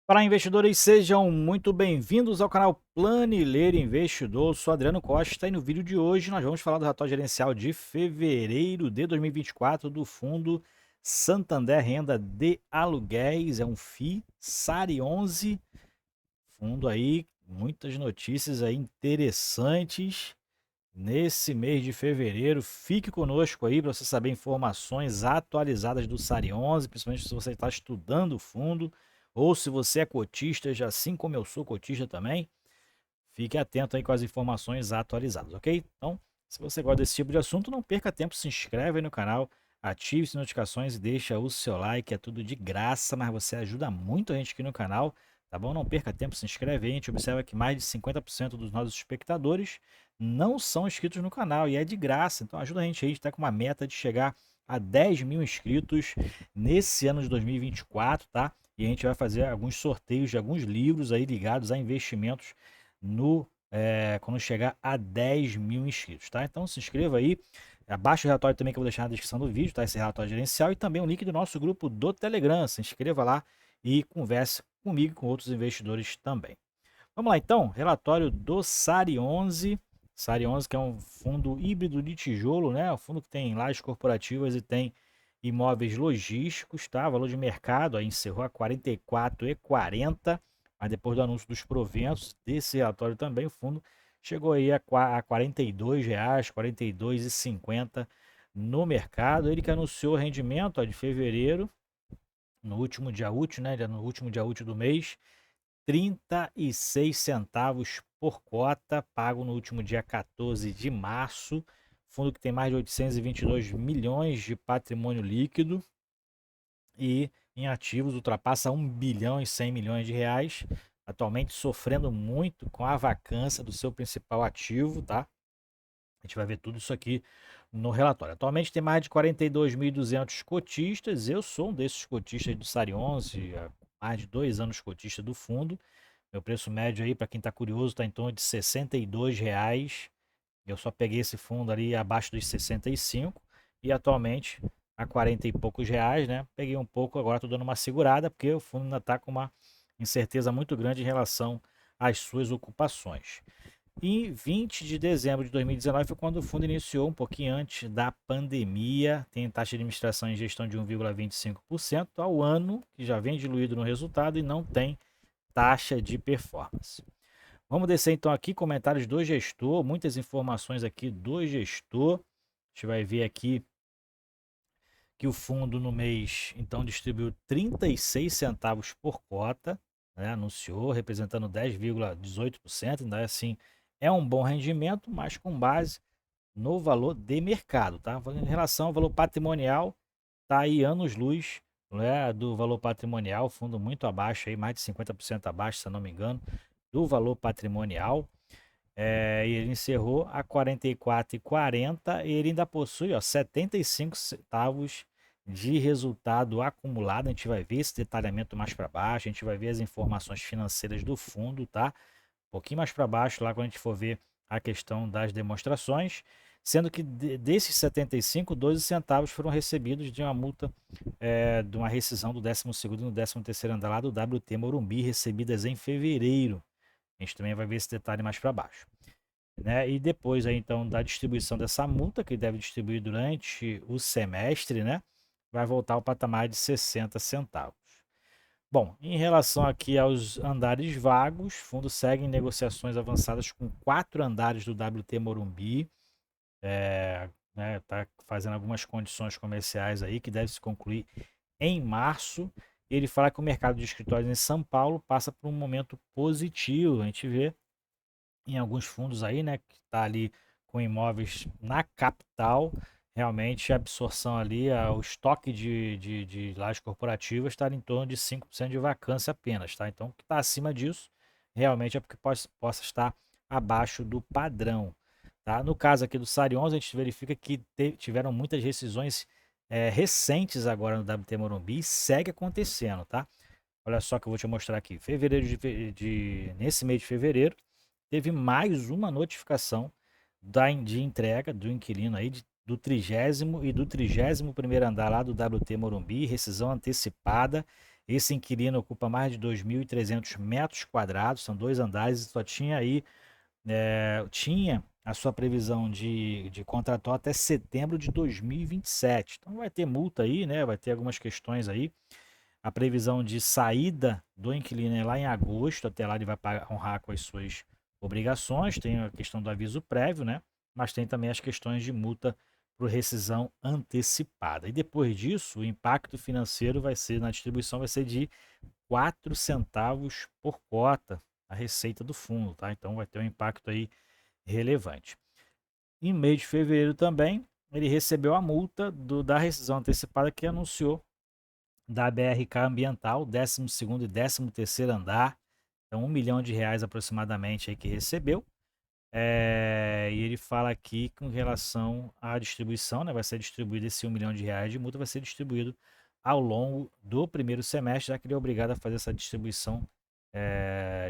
Olá, investidores, sejam muito bem-vindos ao canal Planileiro Investidor. Eu sou Adriano Costa e no vídeo de hoje nós vamos falar do relatório gerencial de fevereiro de 2024 do fundo Santander Renda de Aluguéis. É um FI SARI 11, fundo aí, muitas notícias aí interessantes nesse mês de fevereiro. Fique conosco aí para você saber informações atualizadas do SARI 11, principalmente se você está estudando o fundo ou se você é cotista, já assim como eu sou cotista também. Fique atento aí com as informações atualizadas, ok? Então, se você gosta desse tipo de assunto, não perca tempo, se inscreve aí no canal, ative as notificações e deixa o seu like, é tudo de graça, mas você ajuda muito a gente aqui no canal, tá bom? Não perca tempo, se inscreve aí, a gente observa que mais de 50% dos nossos espectadores não são inscritos no canal e é de graça, então ajuda a gente aí, a gente tá com uma meta de chegar a 10 mil inscritos nesse ano de 2024, tá? E a gente vai fazer alguns sorteios de alguns livros aí ligados a investimentos quando chegar a 10 mil inscritos, tá? Então se inscreva aí, abaixa o relatório também que eu vou deixar na descrição do vídeo, tá? Esse relatório gerencial e também o link do nosso grupo do Telegram. Se inscreva lá e converse comigo e com outros investidores também. Vamos lá então, relatório do SARI 11. SARI 11 que é um fundo híbrido de tijolo, né? Um fundo que tem lajes corporativas e tem imóveis logísticos, tá? Valor de mercado aí encerrou a 44,40, mas depois do anúncio dos proventos desse relatório também, o fundo chegou aí a R$ 42, 42,50 no mercado. Ele que anunciou o rendimento ó, de fevereiro, no último dia útil, né? No último dia útil do mês, 36 centavos por cota, pago no último dia 14 de março. Fundo que tem mais de 822 milhões de patrimônio líquido e em ativos ultrapassa 1 bilhão e 100 milhões de reais, atualmente sofrendo muito com a vacância do seu principal ativo, tá? A gente vai ver tudo isso aqui no relatório. Atualmente tem mais de 42.200 cotistas, eu sou um desses cotistas do SARI 11, há mais de 2 anos cotista do fundo. Meu preço médio aí, para quem está curioso, está em torno de R$ 62. Eu só peguei esse fundo ali abaixo dos 65 e atualmente a 40 e poucos reais, né? Peguei um pouco, agora estou dando uma segurada porque o fundo ainda está com uma incerteza muito grande em relação às suas ocupações. Em 20 de dezembro de 2019 foi quando o fundo iniciou, um pouquinho antes da pandemia. Tem taxa de administração e gestão de 1,25% ao ano, que já vem diluído no resultado e não tem taxa de performance. Vamos descer então aqui, comentários do gestor, muitas informações aqui do gestor. A gente vai ver aqui que o fundo no mês então distribuiu 36 centavos por cota, né, anunciou, representando 10,18%, ainda assim é um bom rendimento, mas com base no valor de mercado, tá? Em relação ao valor patrimonial, tá aí anos-luz, né, do valor patrimonial, fundo muito abaixo aí, mais de 50% abaixo, se eu não me engano, do valor patrimonial. E ele encerrou a 44,40 e ele ainda possui, ó, 75 centavos de resultado acumulado. A gente vai ver esse detalhamento mais para baixo, a gente vai ver as informações financeiras do fundo, tá? Um pouquinho mais para baixo, lá quando a gente for ver a questão das demonstrações, sendo que desses 75, 12 centavos foram recebidos de uma multa, de uma rescisão do 12º e no 13º andar lá do WT Morumbi, recebidas em fevereiro. A gente também vai ver esse detalhe mais para baixo, né? E depois aí, então, da distribuição dessa multa, que deve distribuir durante o semestre, né? Vai voltar ao patamar de 60 centavos. Bom, em relação aqui aos andares vagos, o fundo segue em negociações avançadas com 4 andares do WT Morumbi. Né, tá fazendo algumas condições comerciais aí que deve se concluir em março. Ele fala que o mercado de escritórios em São Paulo passa por um momento positivo. A gente vê em alguns fundos aí, né, que está ali com imóveis na capital, realmente a absorção ali, o estoque de lajes corporativas está em torno de 5% de vacância apenas, tá? Então, o que está acima disso, realmente é porque possa estar abaixo do padrão, tá? No caso aqui do SARI 11, a gente verifica que tiveram muitas rescisões recentes agora no WT Morumbi e segue acontecendo, tá? Olha só que eu vou te mostrar aqui. Fevereiro nesse mês de fevereiro, teve mais uma notificação de entrega do inquilino aí do 30º e do 31º andar lá do WT Morumbi, rescisão antecipada. Esse inquilino ocupa mais de 2.300 metros quadrados, são 2 andares e só tinha aí, tinha a sua previsão de contratual até setembro de 2027. Então vai ter multa aí, né? Vai ter algumas questões aí. A previsão de saída do inquilino é lá em agosto, até lá ele vai honrar com as suas obrigações. Tem a questão do aviso prévio, né? Mas tem também as questões de multa por rescisão antecipada. E depois disso, o impacto financeiro vai ser, na distribuição, vai ser de 4 centavos por cota a receita do fundo, tá? Então vai ter um impacto aí relevante. Em mês de fevereiro também, ele recebeu a multa da rescisão antecipada que anunciou da BRK Ambiental, 12º e 13º andar. Então, R$ 1 milhão aproximadamente aí que recebeu. E ele fala aqui com relação à distribuição, né? Vai ser distribuído esse R$ 1 milhão de multa, vai ser distribuído ao longo do primeiro semestre, já que ele é obrigado a fazer essa distribuição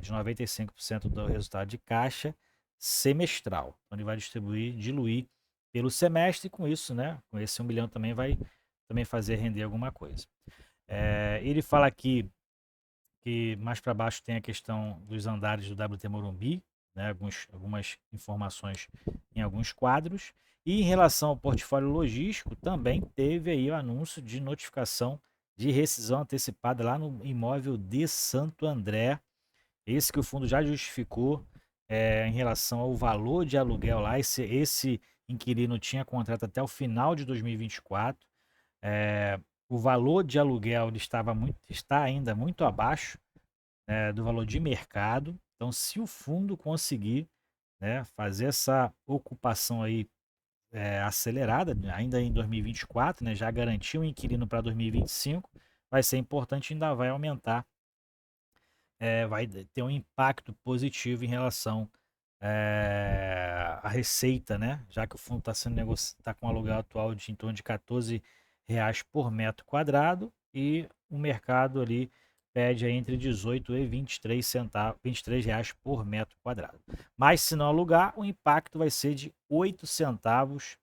de 95% do resultado de caixa semestral. Então ele vai diluir pelo semestre e com isso, né? Com esse 1 milhão também vai também fazer render alguma coisa. Ele fala aqui que mais para baixo tem a questão dos andares do WT Morumbi, né, algumas informações em alguns quadros. E em relação ao portfólio logístico, também teve aí o anúncio de notificação de rescisão antecipada lá no imóvel de Santo André. Esse que o fundo já justificou em relação ao valor de aluguel lá. Esse inquilino tinha contrato até o final de 2024. O valor de aluguel ele está ainda muito abaixo do valor de mercado. Então, se o fundo conseguir, né, fazer essa ocupação aí acelerada, ainda em 2024, né, já garantir um inquilino para 2025, vai ser importante, ainda vai aumentar, vai ter um impacto positivo em relação à receita, né, já que o fundo está sendo tá com um aluguel atual de em torno de R$ 14 por metro quadrado e o mercado ali pede aí entre 18 e 23 centavos, R$ 23 por metro quadrado. Mas se não alugar, o impacto vai ser de 8 centavos.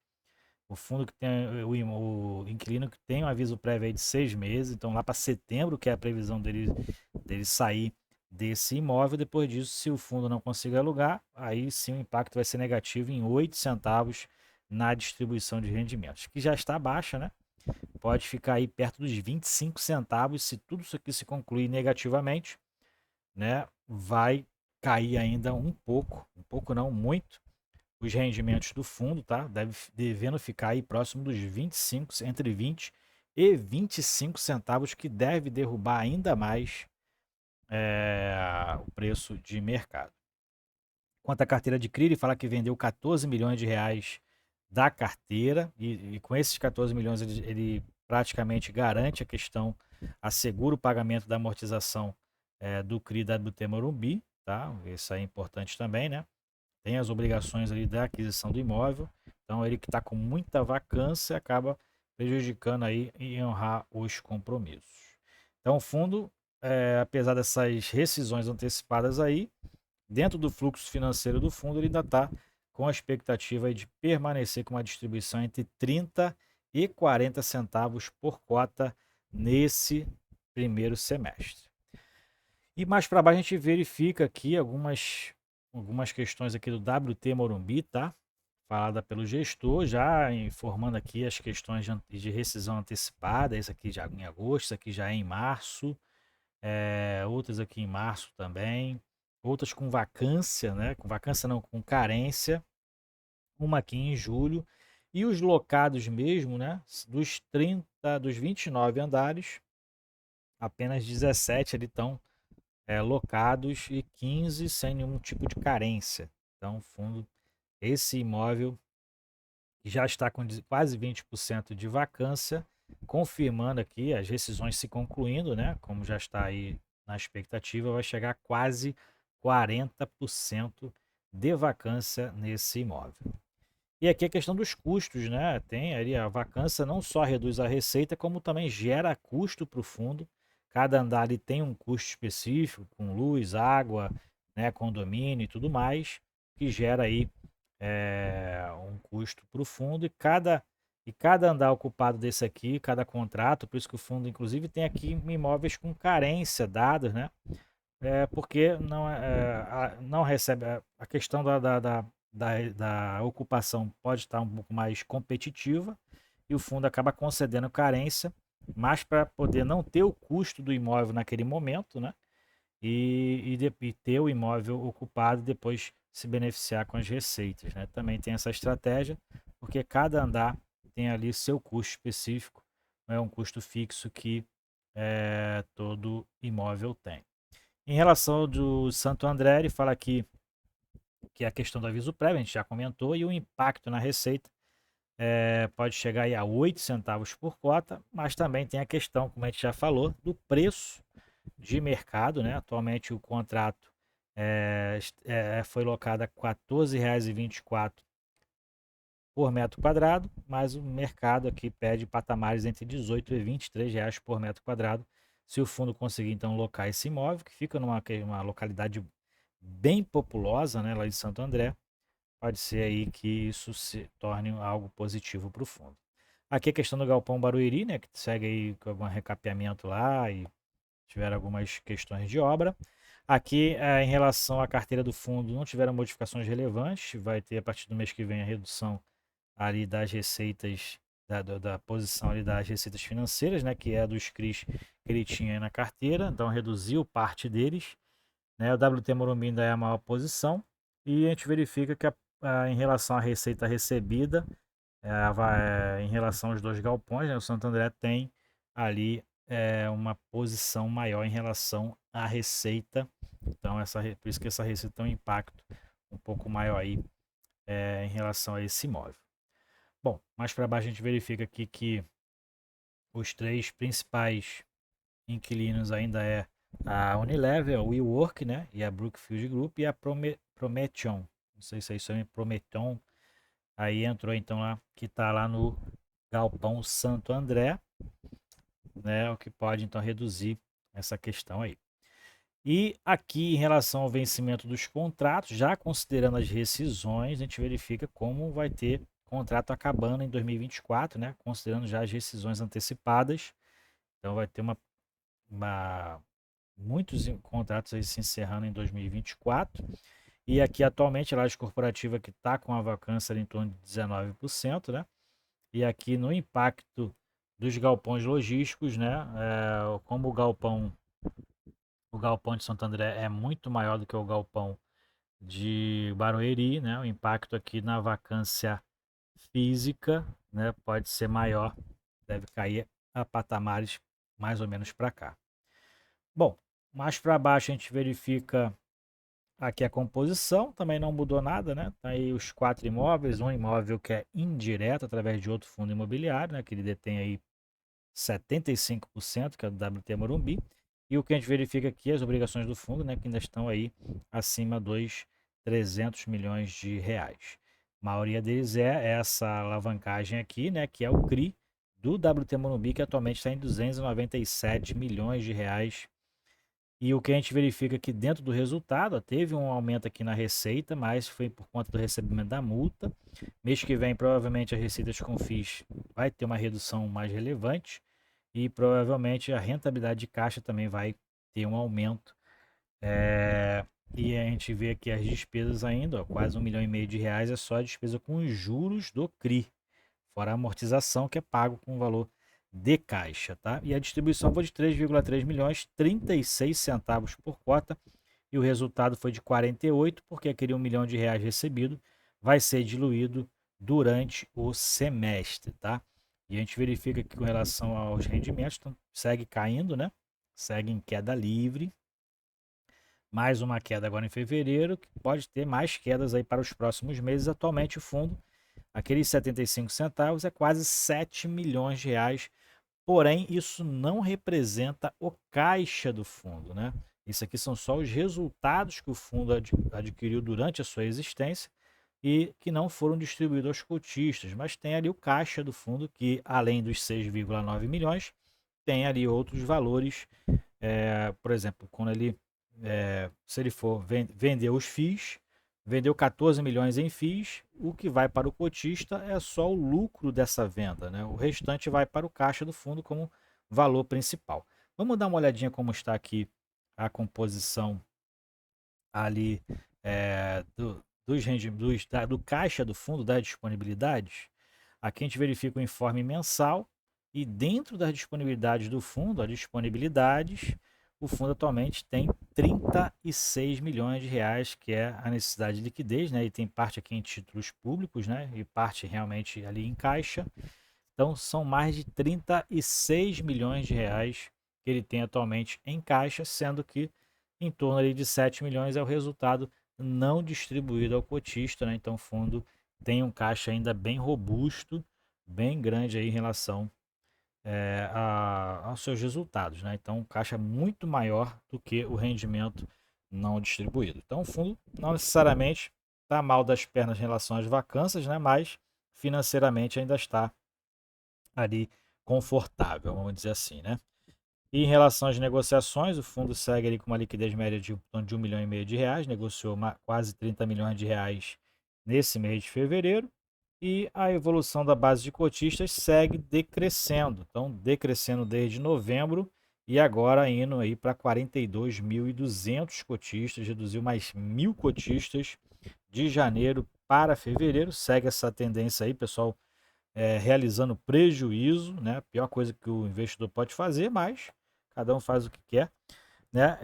O fundo que tem o inquilino que tem um aviso prévio aí de 6 meses, então lá para setembro, que é a previsão dele sair desse imóvel. Depois disso, se o fundo não conseguir alugar, aí sim o impacto vai ser negativo em 8 centavos na distribuição de rendimentos, que já está baixa, né? Pode ficar aí perto dos 25 centavos se tudo isso aqui se concluir negativamente, né? Vai cair ainda um pouco não, muito, os rendimentos do fundo, tá? Devendo ficar aí próximo dos 25, entre 20 e 25 centavos, que deve derrubar ainda mais o preço de mercado. Quanto à carteira de CRI, ele fala que vendeu 14 milhões de reais da carteira e com esses 14 milhões ele praticamente garante a questão, assegura o pagamento da amortização do CRI da WT Morumbi, tá? Isso é importante também, né? Tem as obrigações ali da aquisição do imóvel, então ele que está com muita vacância acaba prejudicando aí em honrar os compromissos. Então o fundo, apesar dessas rescisões antecipadas aí, dentro do fluxo financeiro do fundo, ele ainda está com a expectativa de permanecer com uma distribuição entre 30 e 40 centavos por cota nesse primeiro semestre. E mais para baixo a gente verifica aqui algumas questões aqui do WT Morumbi, tá? Falada pelo gestor, já informando aqui as questões de rescisão antecipada. Esse aqui já em agosto, isso aqui já é em março, outras aqui em março também, outras com vacância, né? Com vacância não, com carência, uma aqui em julho. E os locados mesmo, né? Dos 29 andares, apenas 17 ali estão locados e 15 sem nenhum tipo de carência. Então, fundo, esse imóvel que já está com quase 20% de vacância, confirmando aqui as rescisões se concluindo, né? Como já está aí na expectativa, vai chegar a quase 40% de vacância nesse imóvel. E aqui a questão dos custos, né? Tem ali a vacância não só reduz a receita, como também gera custo para o fundo. Cada andar ali tem um custo específico, com luz, água, né, condomínio e tudo mais, que gera aí um custo para o fundo. E cada andar ocupado desse aqui, cada contrato, por isso que o fundo, inclusive, tem aqui imóveis com carência dados, né? Porque não recebe. A questão da ocupação pode estar um pouco mais competitiva e o fundo acaba concedendo carência, mas para poder não ter o custo do imóvel naquele momento, né? E ter o imóvel ocupado e depois se beneficiar com as receitas, né? Também tem essa estratégia, porque cada andar tem ali seu custo específico, não é um custo fixo que todo imóvel tem. Em relação ao do Santo André, ele fala aqui que a questão do aviso prévio, a gente já comentou, e o impacto na receita pode chegar aí a 8 centavos por cota, mas também tem a questão, como a gente já falou, do preço de mercado, né? Atualmente o contrato foi locado a R$ 14,24 por metro quadrado, mas o mercado aqui pede patamares entre 18 e 23 reais por metro quadrado. Se o fundo conseguir então locar esse imóvel, que fica numa localidade bem populosa, né, lá de Santo André, pode ser aí que isso se torne algo positivo para o fundo. Aqui a questão do Galpão Barueri, né, que segue aí com algum recapeamento lá e tiveram algumas questões de obra. Aqui, em relação à carteira do fundo, não tiveram modificações relevantes, vai ter a partir do mês que vem a redução ali das receitas, da posição ali das receitas financeiras, né, que é dos CRIs que ele tinha aí na carteira, então reduziu parte deles, né, o WT Morumbi ainda é a maior posição, e a gente verifica que em relação à receita recebida, em relação aos dois galpões, né, o Santo André tem ali uma posição maior em relação à receita, então por isso que essa receita tem um impacto um pouco maior aí em relação a esse imóvel. Bom, mais para baixo a gente verifica aqui que os três principais inquilinos ainda é a Unilever, a WeWork, né, e a Brookfield Group e a Prometheon. Não sei se é isso aí, Prometheon. Aí entrou então lá, que está lá no Galpão Santo André, né, o que pode então reduzir essa questão aí. E aqui em relação ao vencimento dos contratos, já considerando as rescisões, a gente verifica como vai ter contrato acabando em 2024, né? Considerando já as rescisões antecipadas. Então vai ter muitos contratos aí se encerrando em 2024. E aqui atualmente a laje corporativa que está com a vacância ali em torno de 19%, né? E aqui no impacto dos galpões logísticos, né? Como o galpão de Santo André é muito maior do que o galpão de Barueri, né? O impacto aqui na vacância física, né, pode ser maior, deve cair a patamares mais ou menos para cá. Bom, mais para baixo a gente verifica aqui a composição, também não mudou nada, né? Tá aí os 4 imóveis, um imóvel que é indireto através de outro fundo imobiliário, né, que ele detém aí 75%, que é do WT Morumbi. E o que a gente verifica aqui, as obrigações do fundo, né, que ainda estão aí acima dos 300 milhões de reais. A maioria deles é essa alavancagem aqui, né, que é o CRI do WT Morumbi, que atualmente está em 297 milhões de reais. E o que a gente verifica aqui dentro do resultado, ó, teve um aumento aqui na receita, mas foi por conta do recebimento da multa. Mês que vem, provavelmente, as receitas com FIIs vai ter uma redução mais relevante e provavelmente a rentabilidade de caixa também vai ter um aumento. E a gente vê aqui as despesas ainda, ó, quase 1,5 milhão de reais é só a despesa com os juros do CRI, fora a amortização que é pago com o valor de caixa, tá? E a distribuição foi de 3,3 milhões, 36 centavos por cota, e o resultado foi de 48, porque aquele 1 milhão de reais recebido vai ser diluído durante o semestre, tá? E a gente verifica que com relação aos rendimentos, então, segue caindo, né? Segue em queda livre. Mais uma queda agora em fevereiro, que pode ter mais quedas aí para os próximos meses. Atualmente o fundo, aqueles 75 centavos, é quase 7 milhões de reais. Porém, isso não representa o caixa do fundo, né? Isso aqui são só os resultados que o fundo adquiriu durante a sua existência e que não foram distribuídos aos cotistas, mas tem ali o caixa do fundo que, além dos 6,9 milhões, tem ali outros valores, por exemplo, quando ele, se ele for vender os FIIs, vendeu 14 milhões em FIIs, o que vai para o cotista é só o lucro dessa venda, né? O restante vai para o caixa do fundo como valor principal. Vamos dar uma olhadinha como está aqui a composição ali do caixa do fundo, das disponibilidades. Aqui a gente verifica o informe mensal e dentro das disponibilidades do fundo, as disponibilidades, o fundo atualmente tem 36 milhões de reais, que é a necessidade de liquidez, né? E tem parte aqui em títulos públicos, né? E parte realmente ali em caixa. Então são mais de 36 milhões de reais que ele tem atualmente em caixa, sendo que em torno ali de 7 milhões é o resultado não distribuído ao cotista, né? Então o fundo tem um caixa ainda bem robusto, bem grande aí em relação aos seus resultados, né? Então um caixa muito maior do que o rendimento não distribuído. Então o fundo não necessariamente está mal das pernas em relação às vacâncias, né? Mas financeiramente ainda está ali confortável, vamos dizer assim, né? E em relação às negociações, o fundo segue ali com uma liquidez média de um milhão e meio de reais, negociou quase 30 milhões de reais nesse mês de fevereiro, e a evolução da base de cotistas segue decrescendo, então decrescendo desde novembro e agora indo aí para 42.200 cotistas, reduziu mais 1.000 cotistas de janeiro para fevereiro, segue essa tendência aí, pessoal, realizando prejuízo, né? A pior coisa que o investidor pode fazer, mas cada um faz o que quer, né?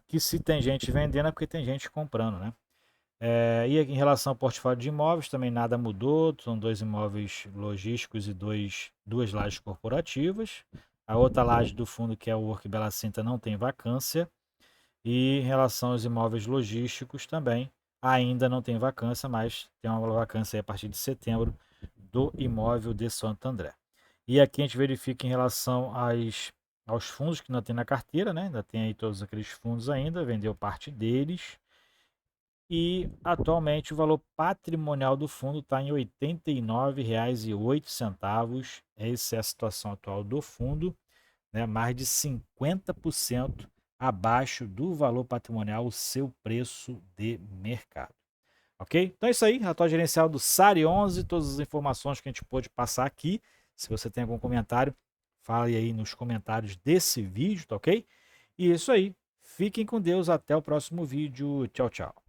Que se tem gente vendendo é porque tem gente comprando, né? E em relação ao portfólio de imóveis, também nada mudou, são 2 imóveis logísticos e duas lajes corporativas. A outra laje do fundo, que é o Work Bela Cinta, não tem vacância. E em relação aos imóveis logísticos também, ainda não tem vacância, mas tem uma vacância aí a partir de setembro do imóvel de Santo André. E aqui a gente verifica em relação aos fundos que não tem na carteira, né? Ainda tem aí todos aqueles fundos ainda, vendeu parte deles. E atualmente o valor patrimonial do fundo está em R$ 89,08. Essa é a situação atual do fundo, né? Mais de 50% abaixo do valor patrimonial, o seu preço de mercado. Ok? Então é isso aí, relatório gerencial do SARI 11, todas as informações que a gente pôde passar aqui. Se você tem algum comentário, fale aí nos comentários desse vídeo, tá ok? E é isso aí, fiquem com Deus, até o próximo vídeo, tchau, tchau.